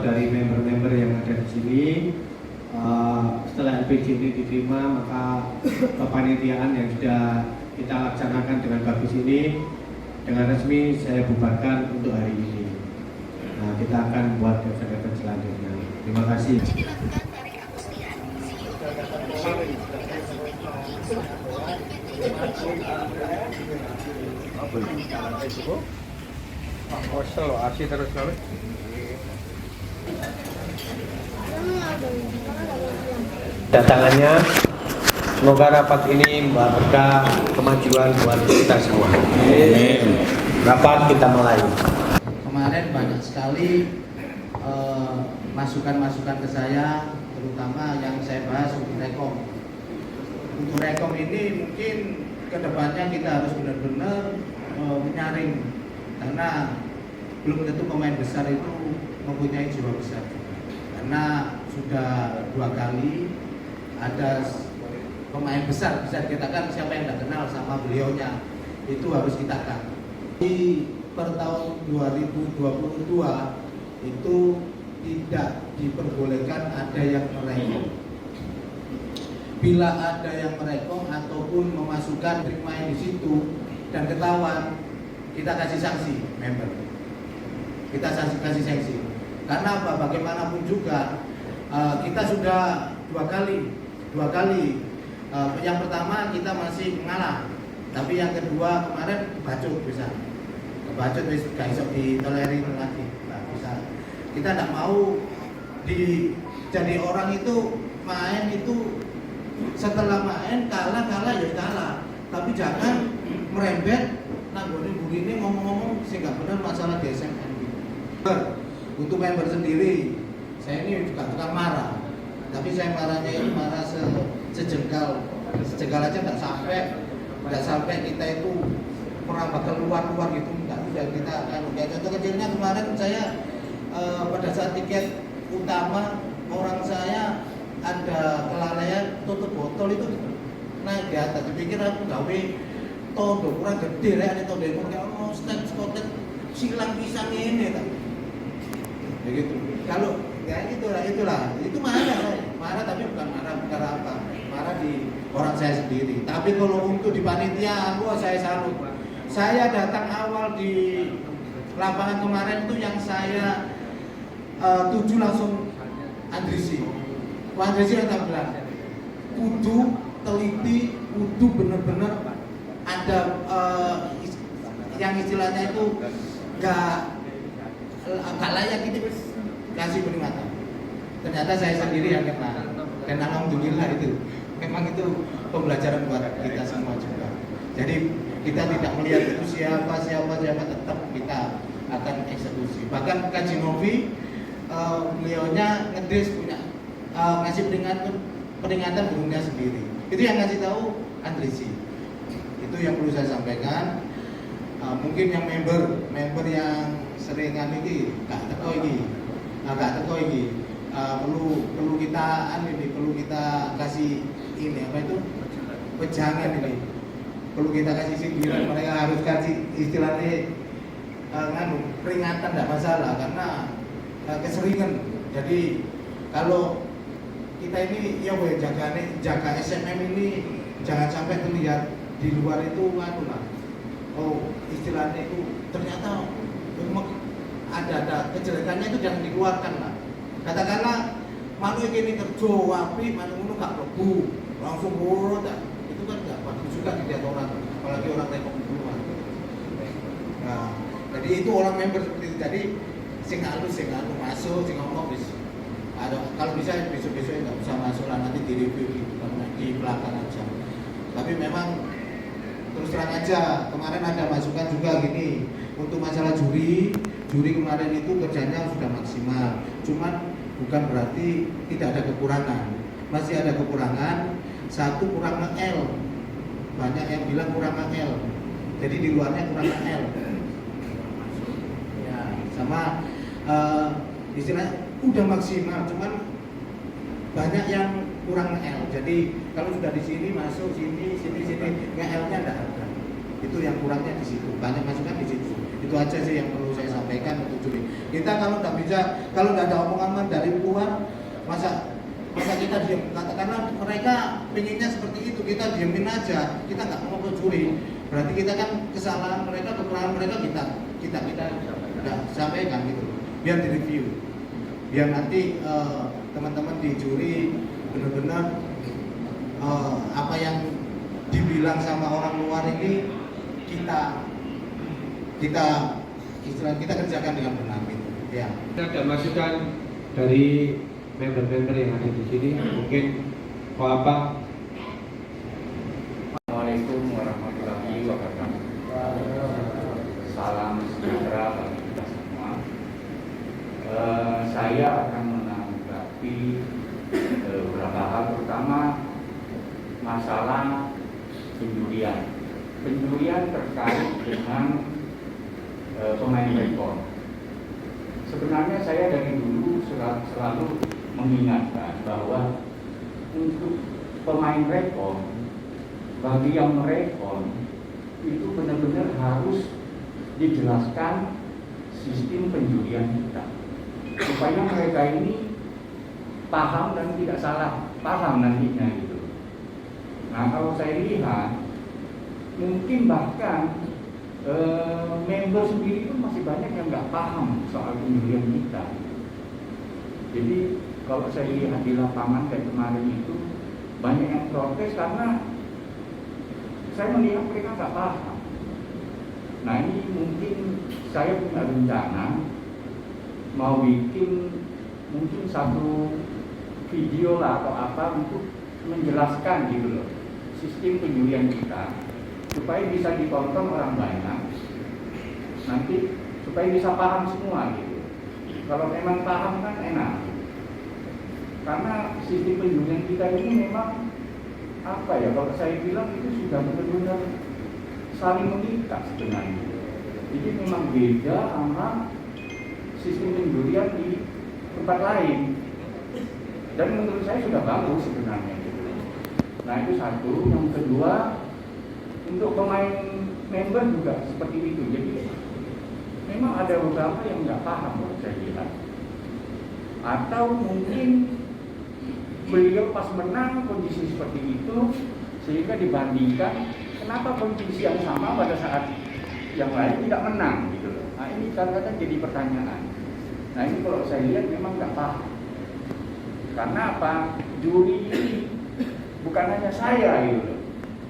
dari member-member yang ada di sini. Setelah LPG ini diterima, maka kepanitiaan yang sudah kita laksanakan dengan bagus ini dengan resmi saya bubarkan untuk hari ini. Nah, kita akan buat event-event selanjutnya. Terima kasih. terus kali. Datangannya, semoga rapat ini membawa berkah kemajuan buat kita semua. Rapat kita mulai. Kemarin banyak sekali masukan-masukan ke saya, terutama yang saya bahas untuk rekom. Untuk rekom ini mungkin kedepannya kita harus benar-benar menyaring, karena belum tentu pemain besar itu mempunyai jiwa besar. Karena sudah 2 kali ada pemain besar, bisa dikatakan siapa yang tidak kenal sama beliaunya, itu harus kita cut. Di per tahun 2022 itu tidak diperbolehkan ada yang merekom. Bila ada yang merekom ataupun memasukkan trik main di situ dan ketahuan, kita kasih sanksi member. Kita kasih sanksi. Karena apa? Bagaimanapun juga kita sudah 2 kali. Yang pertama kita masih mengalah, tapi yang kedua kemarin kebacut bisa. Kebacut wis gak iso ditolerir lagi. Nggak bisa. Kita tidak mau jadi orang itu main itu setelah main kalah ya kalah. Tapi jangan merembet nanggone ini ngomong-ngomong sehingga benar masalah di SMN. Untuk member sendiri, saya ini juga tukang marah. Tapi saya marahnya ini marah sejengkal aja nggak sampai kita itu merambah keluar gitu, nggak bisa kita kan. Kayak contoh kecilnya kemarin saya pada saat tiket utama orang saya ada kelalaian tutup botol itu naik di atas. Dipikir aku gawe tondo kurang gede lah, ada tondo yang mau stand skotet silang pisang ini kan. Begitu. Kalau ya itulah itu marah tapi bukan marah apa, marah di orang saya sendiri. Tapi kalau untuk di panitia saya salut. Saya datang awal di lapangan kemarin itu yang saya tuju langsung Andrisi. Andrisi yang bilang kudu teliti, kudu bener-bener ada yang istilahnya itu gak layak gitu, kasih peringatan. Ternyata saya sendiri yang kena, dan alhamdulillah itu memang itu pembelajaran buat kita semua juga. Jadi kita tidak melihat itu siapa tetap kita akan eksekusi. Bahkan Kak Jinovi beliaunya ngedis punya ngasih peringatan burungnya sendiri. Itu yang ngasih tahu Andrisi. Itu yang perlu saya sampaikan. Mungkin yang member yang seringan ini gak teko ini, perlu kita kasih ini apa itu wejangan ini, perlu kita kasih sindiran. Mereka harus kasih istilahnya peringatan, tidak masalah karena keseringan. Jadi kalau kita ini ya jaga SMM ini jangan sampai terlihat di luar itu istilahnya itu ternyata ada kejelekannya itu jangan dikeluarkan lah. Katakanlah makhluk ini kerja api, makhluk gak lebu langsung buruk, itu kan gak bagus juga dilihat orang, apalagi orang rekom keluar. Nah, jadi itu orang member seperti itu. Jadi sing halus masuk, sing ngomong bis. Kalau bisa besok nggak usah masuk lah, nanti di review di belakang aja. Tapi memang terus terang aja, kemarin ada masukan juga gini untuk masalah juri kemarin itu kerjanya sudah maksimal, cuman bukan berarti tidak ada kekurangan, masih ada kekurangan. Satu kurang L, banyak yang bilang kurang L, jadi di luarnya kurang L ya, sama istilahnya udah maksimal, cuman banyak yang kurang L. Jadi kalau sudah di sini masuk sini nge-L-nya enggak ada. Itu yang kurangnya di situ. Banyak masukan di situ. Itu aja sih yang perlu saya sampaikan untuk juri. Kita kalau nggak bisa, kalau nggak ada omongan dari luar, masa kita diam? Karena mereka pengennya seperti itu, kita diemin aja, kita nggak mau juri. Berarti kita kan kesalahan mereka, kekurangan mereka kita nggak sampaikan gitu. Biar direview, biar nanti teman-teman di juri benar-benar apa yang dibilang sama orang luar ini kita kerjakan dengan benar gitu. Ya. Ada masukan dari member-member yang ada di sini, mungkin apa? Assalamualaikum warahmatullahi wabarakatuh. Salam sejahtera bagi kita semua. Saya akan menanggapi beberapa hal, pertama masalah penjurian. Penjurian terkait dengan pemain rekor. Sebenarnya saya dari dulu selalu mengingatkan bahwa untuk pemain rekor, bagi yang merekor itu benar-benar harus dijelaskan sistem penjurian kita supaya mereka ini paham dan tidak salah paham nantinya gitu. Nah, kalau saya lihat mungkin bahkan member sendiri pun masih banyak yang nggak paham soal penjurian kita. Jadi kalau saya lihat di lapangan kayak kemarin itu banyak yang protes karena saya melihat mereka nggak paham. Nah, ini mungkin saya punya rencana mau bikin mungkin satu video lah atau apa untuk menjelaskan gitu loh sistem penjurian kita supaya bisa ditonton orang banyak, nanti supaya bisa paham semua gitu. Kalau memang paham kan enak, karena sistem penjurian kita ini memang apa ya, kalau saya bilang itu sudah benar-benar saling mengikat sebenarnya. Jadi memang beda sama sistem penjurian di tempat lain, dan menurut saya sudah bagus sebenarnya gitu. Nah, itu satu. Yang kedua, untuk pemain member juga seperti itu. Jadi memang ada beberapa yang nggak paham kalau saya lihat, atau mungkin beliau pas menang kondisi seperti itu sehingga dibandingkan kenapa kondisi yang sama pada saat yang lain tidak menang gitu loh. Nah, ini kadang-kadang jadi pertanyaan. Nah, ini kalau saya lihat memang nggak paham. Karena apa? Juri ini bukan hanya saya gitu loh.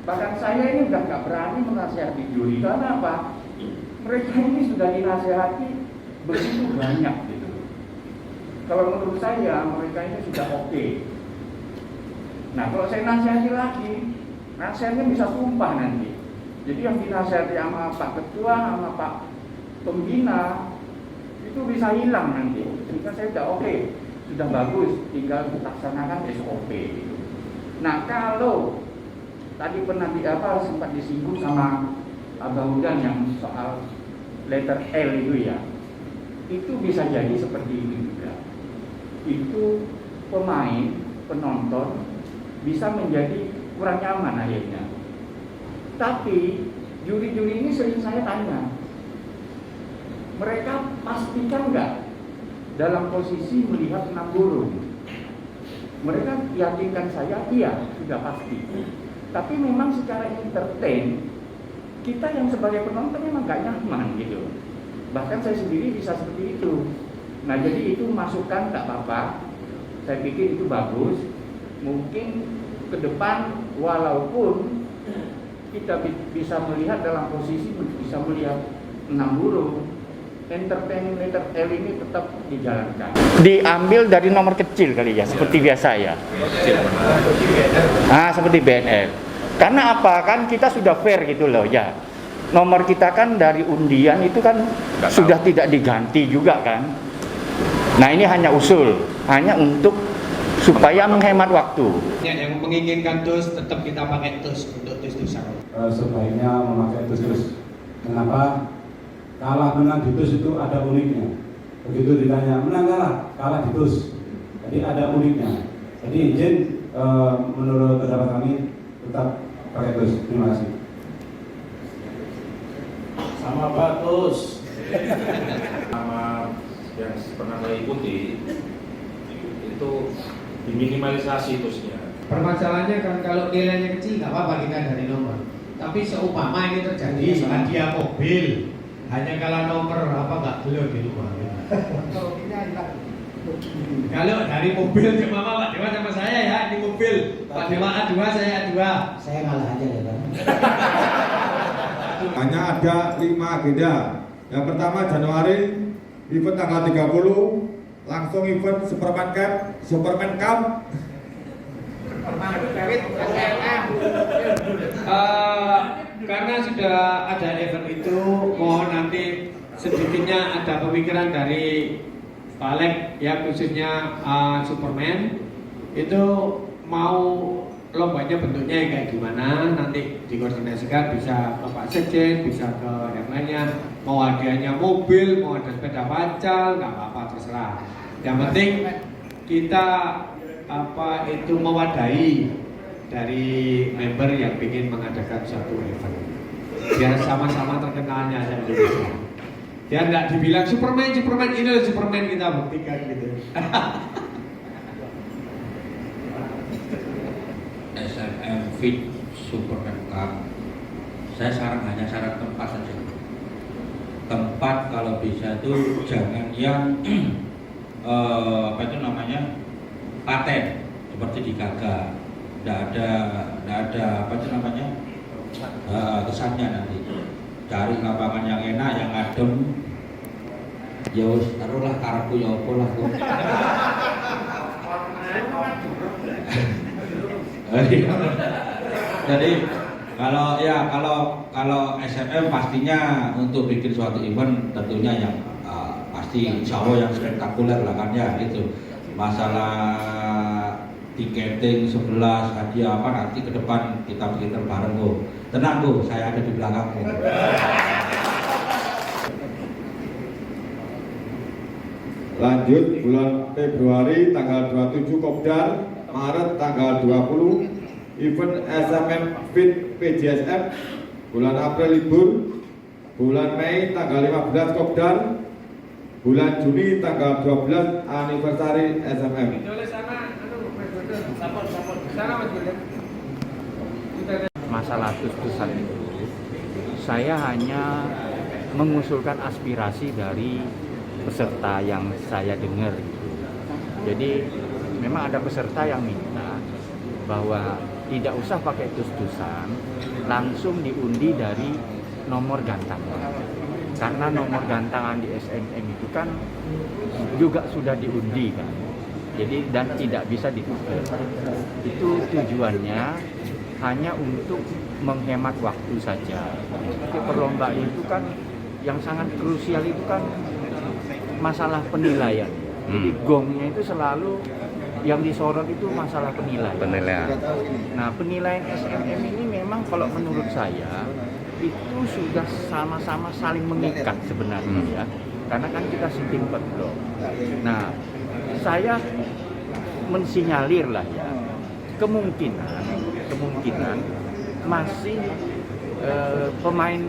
Bahkan saya ini udah nggak berani menasihati juri. Karena apa? Mereka ini sudah dinasihati begitu banyak gitu loh. Kalau menurut saya mereka ini sudah oke. Nah, kalau saya nasihati lagi, nasihatnya bisa tumpah nanti. Jadi yang dinasihati sama Pak Ketua, sama Pak Pembina itu bisa hilang nanti. Jika saya sudah oke, sudah bagus, tinggal laksanakan SOP gitu. Nah, kalau tadi pernah sempat disinggung sama Abang Hudan yang soal letter L itu ya, itu bisa jadi seperti itu juga. Itu pemain, penonton bisa menjadi kurang nyaman akhirnya. Tapi juri-juri ini sering saya tanya, mereka pastikan nggak dalam posisi melihat 6 burung? Mereka yakinkan saya, iya, sudah pasti. Tapi memang secara entertain, kita yang sebagai penonton memang nggak nyaman gitu. Bahkan saya sendiri bisa seperti itu. Nah, jadi itu masukan nggak apa-apa. Saya pikir itu bagus. Mungkin ke depan walaupun kita bisa melihat dalam posisi bisa melihat 6 burung, entertain letter L ini tetap dijalankan. Diambil dari nomor kecil kali ya, seperti biasa ya. Nah, seperti BNL. Karena apa? Kan kita sudah fair gitu loh ya. Nomor kita kan dari undian itu kan sudah tidak diganti juga kan. Nah, ini hanya usul, hanya untuk supaya menghemat waktu. Yang menginginkan TUS tetap kita pakai TUS untuk TUS-TUSan. Sebaiknya memakai TUS. Kenapa? Kalah menang di TUS itu ada uniknya. Begitu ditanya menang kalah di TUS. Jadi ada uniknya. Jadi izin menurut pendapat kami tetap pakai TUS. Terima kasih. Sama bagus. Sama ikuti itu diminimalisasi terusnya. Permasalahannya kan kalau nilainya kecil nggak apa-apa kita dari nomor. Tapi seumpama ini terjadi hadiah mobil, hanya kalau nomor apa nggak belum di rumah. Kalau dari mobil cuma Pak Dewa sama saya ya di mobil. Pak Dewa A2, saya A2. Saya ngalah aja ya Bang. Hanya ada 5 agenda. Yang pertama Januari event tanggal 30, langsung event Superman Cup. Karena sudah ada event itu, mohon nanti sedikitnya ada pemikiran dari Pak Alek ya, khususnya Superman itu mau lombanya bentuknya kayak gimana, nanti dikoordinasikan, bisa ke Pak Sekjen, bisa ke yang lainnya, mau hadiahnya mobil, mau ada sepeda pacal, nggak apa-apa, terserah. Yang penting kita itu mewadahi dari member yang ingin mengadakan suatu event, biar sama-sama terkenalnya aja Indonesia. Ya nggak dibilang Superman ini Superman, kita buktikan gitu. SMM Fit Superman Cup. Saya hanya syarat tempat saja. Tempat kalau bisa itu jangan yang paten seperti di Gaga. Tidak ada kesannya nanti. Cari lapangan yang enak, yang adem. Ya wis taruhlah karepku ya apa lah. Jadi kalau SMM pastinya untuk bikin suatu event tentunya yang pasti insya Allah yang spektakuler lah kan ya itu. Masalah tiketing 11 hadiah apa nanti ke depan kita bikin bareng tuh. Tenang tuh, saya ada di belakangmu. Lanjut bulan Februari tanggal 27 Kopdar, Maret tanggal 20 event SMM Fit PJSM, bulan April libur, bulan Mei tanggal 15 Kopdar, bulan Juni tanggal 12 anniversary SMM. Masalah tus-tusan itu, saya hanya mengusulkan aspirasi dari peserta yang saya dengar. Jadi memang ada peserta yang minta bahwa tidak usah pakai tus-tusan, langsung diundi dari nomor gantangan. Karena nomor gantangan di SMM itu kan juga sudah diundi kan. Jadi dan tidak bisa ditukar. Itu tujuannya hanya untuk menghemat waktu saja. Jadi perlombaan itu kan yang sangat krusial itu kan masalah penilaian. Jadi gongnya itu selalu yang disorot itu masalah penilaian. Nah, penilaian SMM ini memang kalau menurut saya itu sudah sama-sama saling mengikat sebenarnya ya. Karena kan kita sistem petlog. Nah, saya mensinyalir lah ya, kemungkinan masih pemain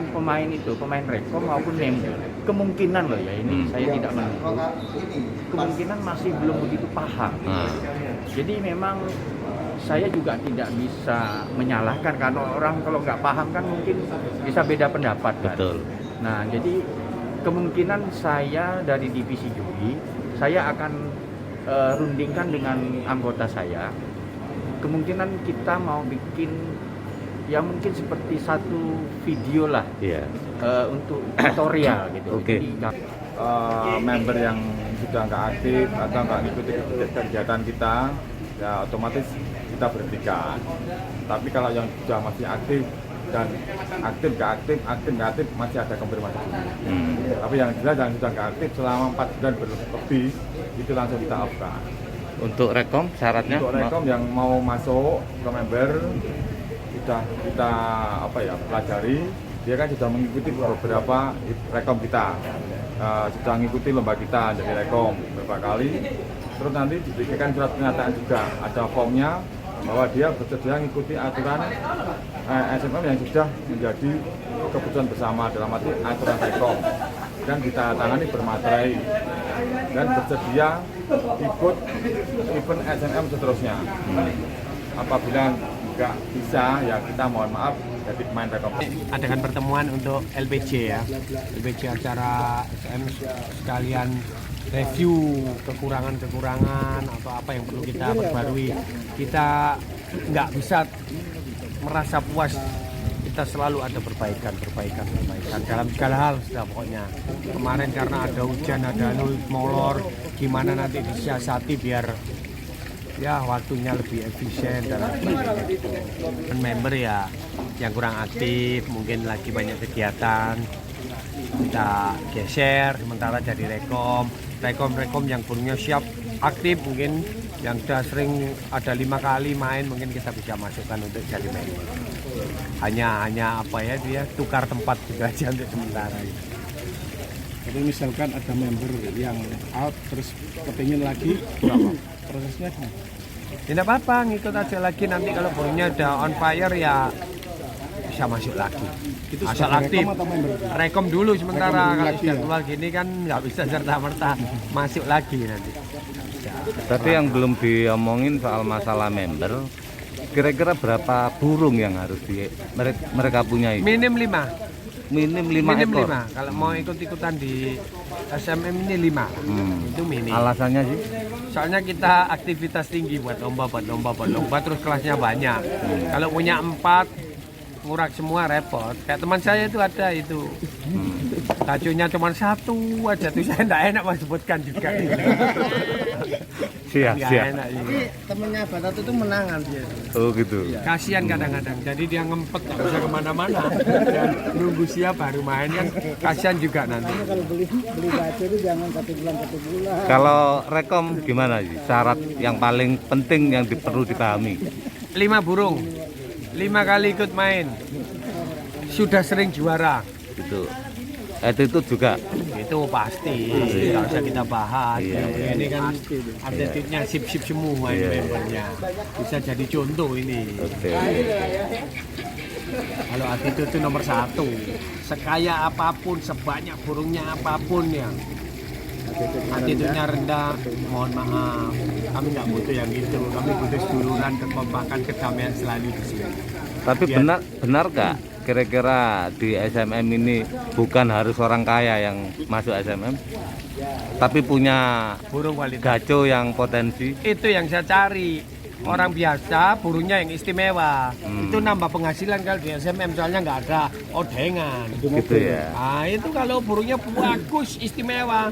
rekom maupun member, kemungkinan loh ya ini saya tidak menuduh, kemungkinan masih belum begitu paham. Jadi memang saya juga tidak bisa menyalahkan karena orang kalau nggak paham kan mungkin bisa beda pendapat kan. Betul. Nah jadi kemungkinan saya dari divisi juri saya akan rundingkan dengan anggota saya. Kemungkinan kita mau bikin ya mungkin seperti satu video lah untuk tutorial gitu. Oke. Member yang sudah nggak aktif atau nggak ngikuti kegiatan kita, ya otomatis kita berhentikan. Tapi kalau yang sudah masih aktif dan aktif nggak aktif masih ada konfirmasi dulu. Tapi yang jelas yang sudah nggak aktif selama 4 bulan lebih itu langsung kita off-kan. Untuk rekom syaratnya? Untuk rekom yang mau masuk ke member sudah kita pelajari, dia kan sudah mengikuti beberapa rekom kita, sudah mengikuti lomba kita dari rekom beberapa kali. Terus nanti diberikan surat pernyataan juga, ada formnya bahwa dia bersedia mengikuti aturan SMM yang sudah menjadi keputusan bersama dalam arti aturan rekom. dan ditandatangani bermaterai dan bersedia ikut event SNM seterusnya. Apabila nggak bisa, ya kita mohon maaf jadi pemain rekom. Adakan pertemuan untuk LPJ ya, LPJ acara SM sekalian review kekurangan-kekurangan atau apa yang perlu kita perbarui. Kita nggak bisa merasa puas, kita selalu ada perbaikan dalam segala hal sudah pokoknya. Kemarin karena ada hujan, ada molor, gimana nanti disiasati biar ya waktunya lebih efisien dan sebagainya. Dan member ya yang kurang aktif, mungkin lagi banyak kegiatan, kita geser sementara jadi rekom yang burungnya siap aktif, mungkin yang sudah sering ada 5 kali main mungkin kita bisa masukkan untuk jadi member. Hanya apa ya, dia tukar tempat juga aja untuk sementara. Tapi misalkan ada member yang out terus kepingin lagi, prosesnya gimana? Tidak apa-apa, ngikut aja lagi, nanti kalau burungnya udah on fire ya bisa masuk lagi. Itu asal aktif. Rekom dulu sementara, kalau sudah keluar gini kan nggak bisa serta-merta masuk lagi nanti. Berarti yang belum diomongin soal masalah member, kira-kira berapa burung yang harus mereka punya? Minim 5. Minim 5 ekor. 5. Kalau mau ikut-ikutan di SMM ini 5. Itu minim. Alasannya sih? Soalnya kita aktivitas tinggi buat lomba, terus kelasnya banyak. Kalau punya 4, ngurak semua repot. Kayak teman saya itu ada itu. Gaconya cuma 1 aja tuh, saya enggak enak sebutkan juga. Siap. Tapi temennya Batat itu menangan dia. Oh gitu. Kasihan kadang-kadang, jadi dia ngempet nggak bisa kemana-mana. Dan nunggu siap baru main kan, kasihan juga nanti. Kalau beli gaco itu jangan 1 bulan. Kalau rekom gimana sih? Syarat yang paling penting yang perlu dipahami? 5 burung, 5 kali ikut main, sudah sering juara. Itu attitude juga. Itu pasti, nggak usah kita bahas. Ini kan atletnya sip-sip semua ini membernya. Bisa jadi contoh ini. Kalau attitude itu nomor 1. Sekaya apapun, sebanyak burungnya apapun ya, attitude-nya rendah, mohon maaf. Kami nggak butuh yang gitu. Kami butuh seduluran, kekompakan, kedamaian selalu di sini. Tapi benar gak kira-kira di SMM ini bukan harus orang kaya yang masuk SMM, tapi punya burung kualitas gaco yang potensi? Itu yang saya cari. Orang biasa burungnya yang istimewa. Itu nambah penghasilan kalau di SMM, soalnya nggak ada odengan. Gitu ya. Nah itu kalau burungnya bagus istimewa,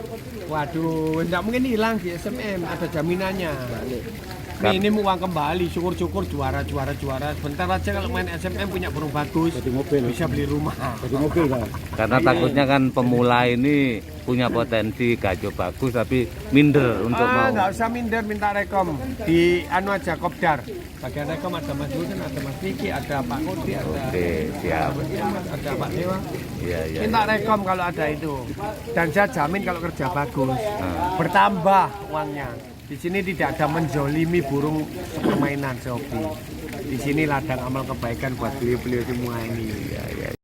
waduh nggak mungkin hilang di SMM, ada jaminannya. Minim uang kembali, syukur-syukur juara. Sebentar aja kalau main SMM punya burung bagus, bisa beli rumah. Karena takutnya kan pemula ini punya potensi gajo bagus tapi minder untuk mau. Nggak usah minder, minta rekom di anu aja Kopdar. Bagian rekom ada Mas Husen, ada Mas Vicky, ada Pak Kodi, ada siap. Ada Pak Dewa. Iya. Minta rekom kalau ada itu. Dan saya jamin kalau kerja bagus, bertambah uangnya. Di sini tidak ada menzolimi burung permainan sehobi. Di sini ladang amal kebaikan buat beliau-beliau semua ini. Ya.